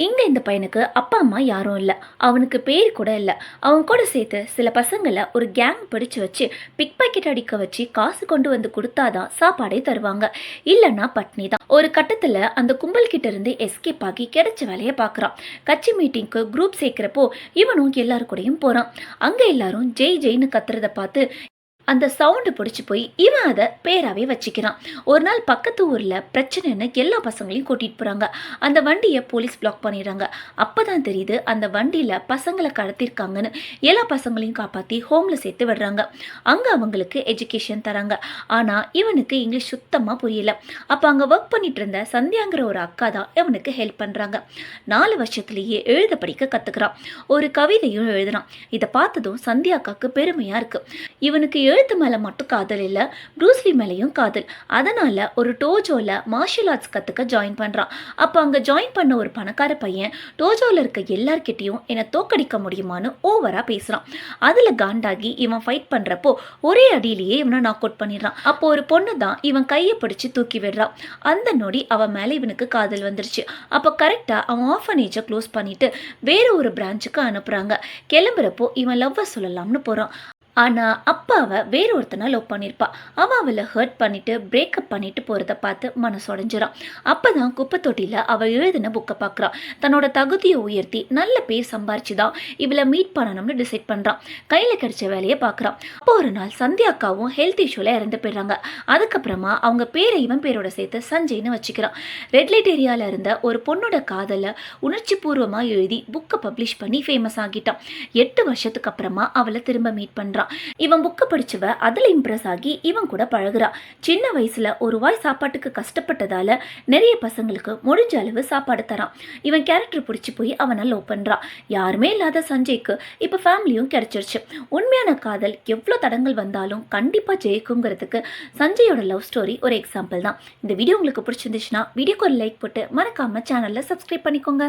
இங்கே இந்த பையனுக்கு அப்பா அம்மா யாரும் இல்லை. அவனுக்கு பேர் கூட இல்லை. அவன் கூட சேர்த்து சில பசங்களை ஒரு கேங் பிடிச்சு வச்சு பிக் பாக்கெட் அடிக்க வச்சு காசு கொண்டு வந்து கொடுத்தாதான் சாப்பாடே தருவாங்க. இல்லைன்னா பட்னி தான். ஒரு கட்டத்தில் அந்த கும்பல் கிட்ட இருந்து எஸ்கேப் ஆகி கிடைச்ச வேலையை பார்க்குறான். கட்சி மீட்டிங்க்கு குரூப் சேர்க்கிறப்போ இவனும் எல்லாரு கூடயும் போகிறான். அங்கே எல்லாரும் ஜெய் ஜெய்னு கத்துறதை பார்த்து அந்த சவுண்டு பிடிச்சி போய் இவன் அதை பேராகவே வச்சுக்கிறான். ஒரு நாள் பக்கத்து ஊரில் பிரச்சனைன்னு எல்லா பசங்களையும் கூட்டிகிட்டு போகிறாங்க. அந்த வண்டியை போலீஸ் பிளாக் பண்ணிடுறாங்க. அப்போ தான் தெரியுது அந்த வண்டியில் பசங்களை கடத்திருக்காங்கன்னு. எல்லா பசங்களையும் காப்பாற்றி ஹோமில் சேர்த்து விடுறாங்க. அங்கே அவங்களுக்கு எஜுகேஷன் தராங்க. ஆனால் இவனுக்கு இங்கிலீஷ் சுத்தமாக புரியல. அப்போ அங்கே ஒர்க் பண்ணிட்டு இருந்த சந்தியாங்கிற ஒரு அக்கா தான் இவனுக்கு ஹெல்ப் பண்ணுறாங்க. 4 வருஷத்துலேயே எழுத படிக்க கற்றுக்கிறான். ஒரு கவிதையும் எழுதுறான். இதை பார்த்ததும் சந்தியா அக்காவுக்கு பெருமையாக இருக்குது. இவனுக்கு எழுத்து மேலே மட்டும் காதல் இல்லை, ப்ரூஸ்லி மேலேயும் காதல். அதனால் ஒரு டோஜோவில் மார்ஷியல் ஆர்ட்ஸ் கற்றுக்க ஜாயின் பண்ணுறான். அப்போ அங்கே ஜாயின் பண்ண ஒரு பணக்கார பையன் டோஜோவில் இருக்க எல்லார்கிட்டையும் என்னை தோக்கடிக்க முடியுமான்னு ஓவராக பேசுகிறான். அதில் காண்டாகி இவன் ஃபைட் பண்ணுறப்போ ஒரே அடியிலேயே இவனை நாக் அவுட் பண்ணிடுறான். அப்போ ஒரு பொண்ணு தான் இவன் கையை பிடிச்சி தூக்கி விடுறான். அந்த நொடி அவன் மேலே இவனுக்கு காதல் வந்துருச்சு. அப்போ கரெக்டாக அவன் ஆர்ஃபனேஜை க்ளோஸ் பண்ணிவிட்டு வேறு ஒரு பிரான்ச்சுக்கு அனுப்புகிறாங்க. கிளம்புறப்போ இவன் லவ்வை சொல்லலாம்னு போகிறான். ஆனால் அப்பாவை வேற ஒருத்தனை லவ் பண்ணியிருப்பா. அவன் அவளை ஹர்ட் பண்ணிட்டு பிரேக்கப் பண்ணிட்டு போகிறத பார்த்து மனசு உடஞ்சிடான். அப்போ தான் குப்பை தொட்டியில் அவள் எழுதின புக்கை பார்க்குறான். தன்னோட தகுதியை உயர்த்தி நல்ல பேர் சம்பாரிச்சு தான் இவளை மீட் பண்ணணும்னு டிசைட் பண்ணுறான். கையில் கிடைச்ச வேலையை பார்க்குறான். அப்போ ஒரு நாள் சந்தியா அக்காவும் ஹெல்த் இஷ்யூவில் இறந்து போயிடுறாங்க. அதுக்கப்புறமா அவங்க பேரை இவன் பேரோட சேர்த்து சஞ்சய்னு வச்சுக்கிறான். ரெட் லைட் ஏரியாவில் இருந்த ஒரு பொண்ணோட காதலை உணர்ச்சி பூர்வமாக எழுதி புக்கை பப்ளிஷ் பண்ணி ஃபேமஸ் ஆகிட்டான். 8 வருஷத்துக்கு அப்புறமா அவளை திரும்ப மீட் பண்ணுறான். இவன் புக்கை படிச்சவ அதில் இம்ப்ரெஸ் ஆகி இவன் கூட பழகுறா. சின்ன வயசுல ஒரு வாய் சாப்பாட்டுக்கு கஷ்டப்பட்டதால நிறைய பசங்களுக்கு முடிஞ்ச அளவு சாப்பாடு தரான். இவன் கேரக்டர் பிடிச்சி போய் அவனை லவ் பண்றான். யாருமே இல்லாத சஞ்சய்க்கு இப்போ ஃபேமிலியும் கிடைச்சிருச்சு. உண்மையான காதல் எவ்வளோ தடங்கள் வந்தாலும் கண்டிப்பா ஜெயிக்குங்கிறதுக்கு சஞ்சயோட லவ் ஸ்டோரி ஒரு எக்ஸாம்பிள் தான். இந்த வீடியோ உங்களுக்கு பிடிச்சிருந்துச்சுன்னா வீடியோக்கு ஒரு லைக் போட்டு மறக்காம சேனல்ல சப்ஸ்கிரைப் பண்ணிக்கோங்க.